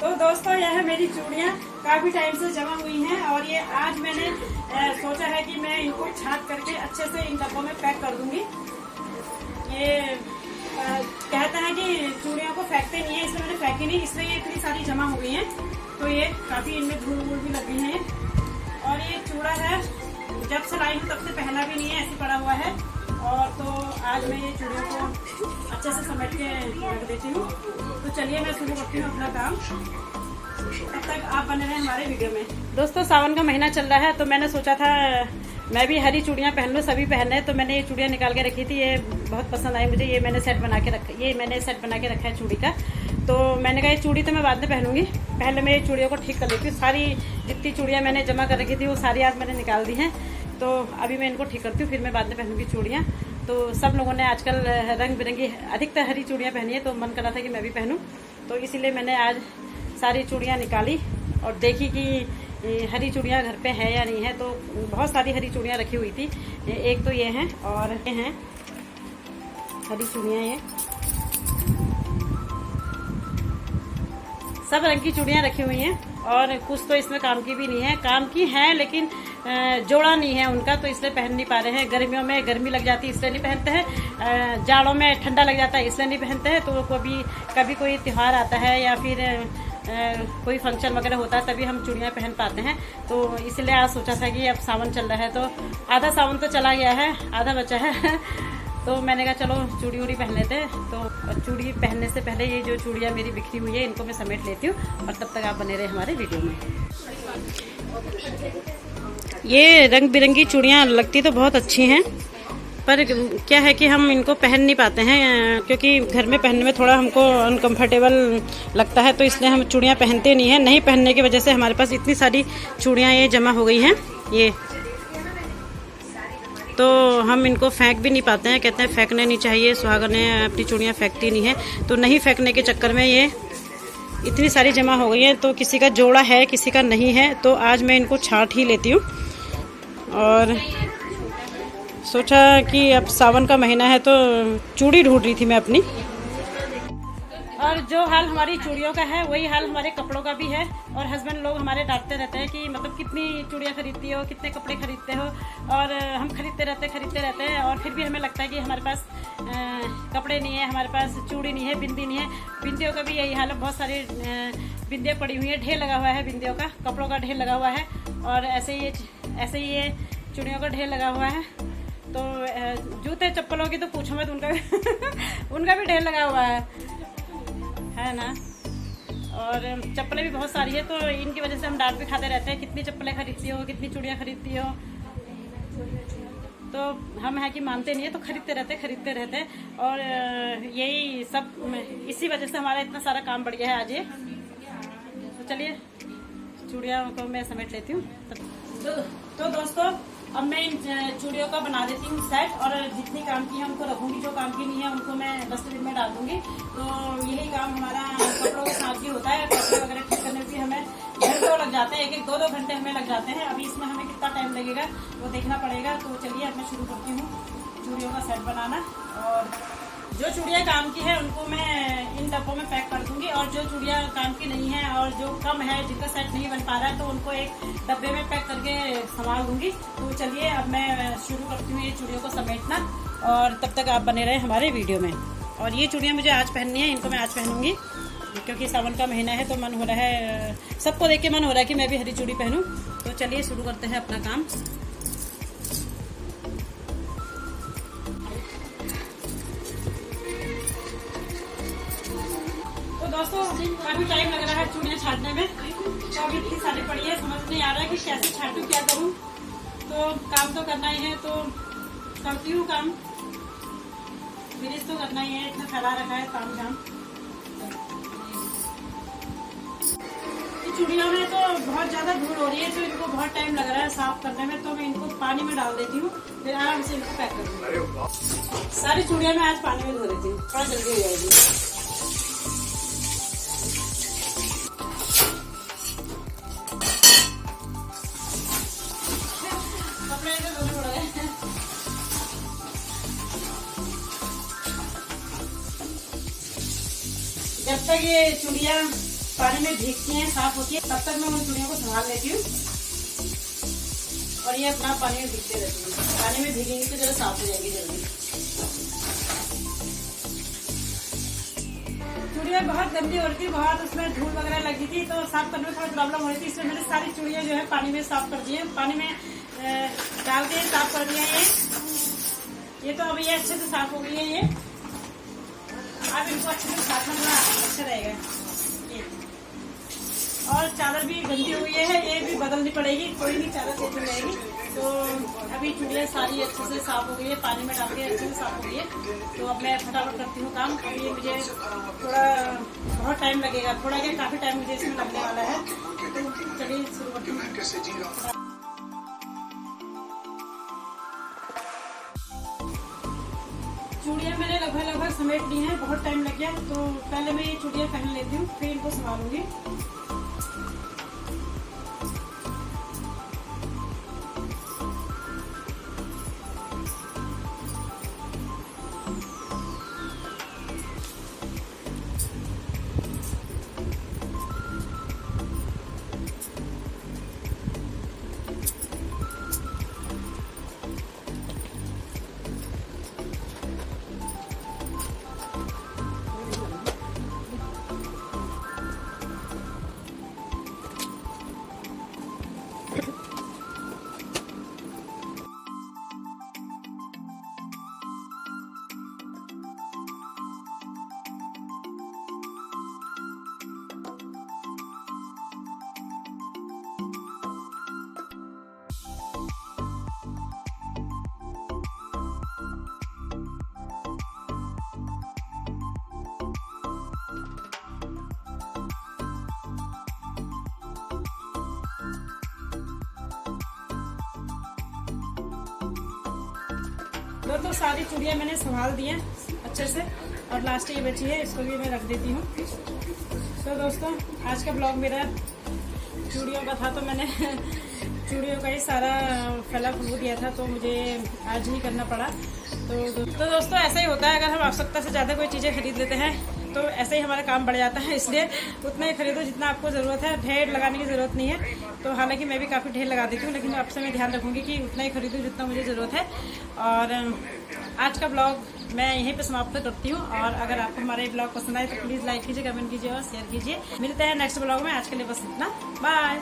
तो दोस्तों यह है मेरी चूड़ियाँ काफी टाइम से जमा हुई हैं और ये आज मैंने सोचा है कि मैं इनको छाप करके अच्छे से इन डब्बों में पैक कर दूंगी। ये कहते हैं कि चूड़ियों को फेंकते नहीं है, इसमें मैंने फेंकी नहीं, इसलिए ये इतनी सारी जमा हो गई हैं। तो ये काफी इनमें धूल वूल भी लग गई है। और ये चूड़ा है जब से लाई हूँ तब से पहना भी नहीं है, ऐसे पड़ा हुआ है। और तो आज मैं ये चूड़ियों को अच्छे से समेट के रख देती हूँ। तो चलिए मैं शुरू करती हूँ अपना काम, तब तक आप बने रहे हमारे वीडियो में। दोस्तों सावन का महीना चल रहा है तो मैंने सोचा था मैं भी हरी चूड़ियाँ पहन लूँ, सभी पहने। तो मैंने ये चूड़ियाँ निकाल के रखी थी, ये बहुत पसंद आई मुझे। ये मैंने सेट बना के रखा है चूड़ी का। तो मैंने कहा ये चूड़ी तो मैं बाद में पहनूंगी, पहले मैं ये चूड़ियों को ठीक कर लेती हूँ। सारी जितनी चूड़ियाँ मैंने जमा कर रखी थी वो सारी आज मैंने निकाल दी हैं। तो अभी मैं इनको ठीक करती हूँ, फिर मैं बाद में पहनूंगी चूड़ियाँ। तो सब लोगों ने आजकल रंग बिरंगी अधिकतर हरी चूड़ियाँ पहनी है, तो मन कर रहा था कि मैं भी पहनूँ। तो इसीलिए मैंने आज सारी चूड़ियाँ निकाली और देखी कि हरी चूड़ियाँ घर पे है या नहीं है। तो बहुत सारी हरी चूड़ियाँ रखी हुई थी। एक तो ये हैं और ये हैं हरी चूड़ियाँ। ये सब रंग की चूड़ियाँ रखी हुई हैं और कुछ तो इसमें काम की भी नहीं है, काम की हैं लेकिन जोड़ा नहीं है उनका, तो इसलिए पहन नहीं पा रहे हैं। गर्मियों में गर्मी लग जाती है इसलिए नहीं पहनते हैं, जाड़ों में ठंडा लग जाता है इसलिए नहीं पहनते हैं। तो कभी कोई त्यौहार आता है या फिर कोई फंक्शन वगैरह होता है तभी हम चूड़ियाँ पहन पाते हैं। तो इसलिए आज सोचा था कि अब सावन चल रहा है, तो आधा सावन तो चला गया है, आधा बचा है। तो मैंने कहा चलो चूड़ी वूड़ी पहन लेते हैं। तो चूड़ी पहनने से पहले ये जो चूड़ियाँ मेरी बिखरी हुई है इनको मैं समेट लेती हूँ और तब तक आप बने रहे हमारे वीडियो में। ये रंग बिरंगी चूड़ियाँ लगती तो बहुत अच्छी हैं, पर क्या है कि हम इनको पहन नहीं पाते हैं क्योंकि घर में पहनने में थोड़ा हमको अनकंफर्टेबल लगता है। तो इसलिए हम चूड़ियाँ पहनते नहीं हैं। नहीं पहनने की वजह से हमारे पास इतनी सारी चूड़ियाँ ये जमा हो गई हैं। ये तो हम इनको फेंक भी नहीं पाते हैं, कहते हैं फेंकने नहीं चाहिए, सुहागनें अपनी चूड़ियाँ फेंकती नहीं है। तो नहीं फेंकने के चक्कर में ये इतनी सारी जमा हो गई हैं। तो किसी का जोड़ा है किसी का नहीं है, तो आज मैं इनको छांट ही लेती हूँ। और सोचा कि अब सावन का महीना है तो चूड़ी ढूंढ रही थी मैं अपनी। और जो हाल हमारी चूड़ियों का है वही हाल हमारे कपड़ों का भी है। और हस्बैंड लोग हमारे डांटते रहते हैं कि मतलब कितनी चूड़ियाँ खरीदती हो, कितने कपड़े खरीदते हो। और हम खरीदते रहते हैं और फिर भी हमें लगता है कि हमारे पास कपड़े नहीं है, हमारे पास चूड़ी नहीं है, बिंदी नहीं है। बिंदियों का भी यही हाल है, बहुत सारी बिंदियाँ पड़ी हुई है, ढेर लगा हुआ है बिंदियों का, कपड़ों का ढेर लगा हुआ है। और ऐसे ही ये चूड़ियों का ढेर लगा हुआ है। तो जूते चप्पलों की तो पूछो मत, उनका भी ढेर लगा हुआ है ना। और चप्पलें भी बहुत सारी है, तो इनकी वजह से हम डांट भी खाते रहते हैं, कितनी चप्पलें खरीदती हो, कितनी चूड़ियाँ खरीदती हो। तो हम है कि मानते नहीं है, तो खरीदते रहते हैं। और यही सब इसी वजह से हमारा इतना सारा काम बढ़ गया है आज ये। तो चलिए चूड़ियों को मैं समेट लेती हूँ। तो दोस्तों अब मैं इन चूड़ियों का बना देती हूँ सेट, और जितनी काम की है उनको रखूंगी, जो काम की नहीं है उनको मैं डस्टबिन में डाल दूंगी। तो यही काम हमारा कपड़ों के साथ भी होता है। कपड़े वगैरह ठीक करने में भी हमें घंटों लग जाते हैं, 1-2 घंटे हमें लग जाते हैं। अभी इसमें हमें कितना टाइम लगेगा वो देखना पड़ेगा। तो चलिए अब मैं शुरू करती हूँ चूड़ियों का सेट बनाना। और जो चूड़ियाँ काम की है उनको मैं इन डब्बों में पैक कर दूंगी, और जो चूड़ियाँ काम की नहीं है और जो कम है, जिनका सेट नहीं बन पा रहा है, तो उनको एक डब्बे में पैक करके संभाल दूंगी। तो चलिए अब मैं शुरू करती हूँ ये चूड़ियों को समेटना, और तब तक आप बने रहे हमारे वीडियो में। और ये चूड़ियाँ मुझे आज पहननी है, इनको मैं आज पहनूंगी क्योंकि सावन का महीना है। तो मन हो रहा है, सबको देख के मन हो रहा है कि मैं भी हरी चूड़ी पहनूं। तो चलिए शुरू करते हैं अपना काम। दोस्तों काफी टाइम लग रहा है चूड़ियाँ छाटने में, तो अभी इतनी सारी पड़ी है, समझ नहीं आ रहा है कि कैसे छाटूं, क्या करूं। तो काम तो करना ही है, तो करती हूँ काम, फिनिश तो करना ही है, इतना फैला रखा है काम झाम। चूड़ियों में तो बहुत ज्यादा धूल हो रही है, तो इनको बहुत टाइम लग रहा है साफ करने में। तो मैं इनको पानी में डाल देती हूँ, फिर आराम से इनको पैक कर दूँगी। सारी चूड़ियाँ मैं आज पानी में धो देती हूँ, थोड़ा जल्दी हो जाएगी। जब तक ये चूड़ियाँ पानी में भीगती हैं, साफ होती है। तब तक मैं उन चूड़ियों को संभाल लेती हूँ और ये अपना पानी में भीगते रहती हूँ। पानी में भीगेंगी तो जरा साफ हो जाएगी जल्दी। चूड़ियाँ बहुत गंदी हो रही थी, बहुत उसमें धूल वगैरह लगी थी, तो साफ करने में थोड़ी प्रॉब्लम हो रही थी। इसमें मैंने सारी चूड़ियाँ जो है पानी में साफ कर दी है, पानी में डाल के साफ कर दिया है। ये तो अभी ये अच्छे से साफ हो गई है। ये अब इनको अच्छे से साफ करना अच्छा रहेगा। ये और चादर भी गंदी हुई है, ये भी बदलनी पड़ेगी, कोई नहीं चादर चेंज हो जाएगी। तो अभी चूड़ियाँ सारी अच्छे से साफ हो गई है, पानी में डाल के अच्छे से साफ हो गई है। तो अब मैं फटाफट करती हूँ काम। अभी मुझे थोड़ा बहुत टाइम लगेगा, थोड़ा क्या काफी टाइम मुझे इसमें लगने वाला है। तो चलिए शुरू करती हूँ। चूड़ियाँ मैंने लगभग समेट ली हैं, बहुत टाइम लग गया। तो पहले मैं ये चूड़ियाँ पहन लेती हूँ, फिर इनको संभालूंगी। तो सारी चूड़ियाँ मैंने संभाल दी हैं अच्छे से, और लास्ट ये बची है, इसको भी मैं रख देती हूँ। तो दोस्तों आज का ब्लॉग मेरा चूड़ियों का था, तो मैंने चूड़ियों का ही सारा फैला फूल दिया था, तो मुझे आज ही करना पड़ा। तो दोस्तों ऐसा ही होता है, अगर हम आवश्यकता से ज़्यादा कोई चीज़ें खरीद लेते हैं तो ऐसे ही हमारा काम बढ़ जाता है। इसलिए उतना ही खरीदो जितना आपको ज़रूरत है, ढेर लगाने की ज़रूरत नहीं है। तो हालांकि मैं भी काफ़ी ढेर लगा देती हूँ, लेकिन आपसे मैं ध्यान रखूँगी कि उतना ही खरीदूँ जितना मुझे ज़रूरत है। और आज का ब्लॉग मैं यहीं पे समाप्त करती हूँ। और अगर आपको हमारा ये ब्लॉग पसंद आए तो प्लीज़ लाइक कीजिए, कमेंट कीजिए और शेयर कीजिए। मिलते हैं नेक्स्ट ब्लॉग में। आज के लिए बस इतना, बाय।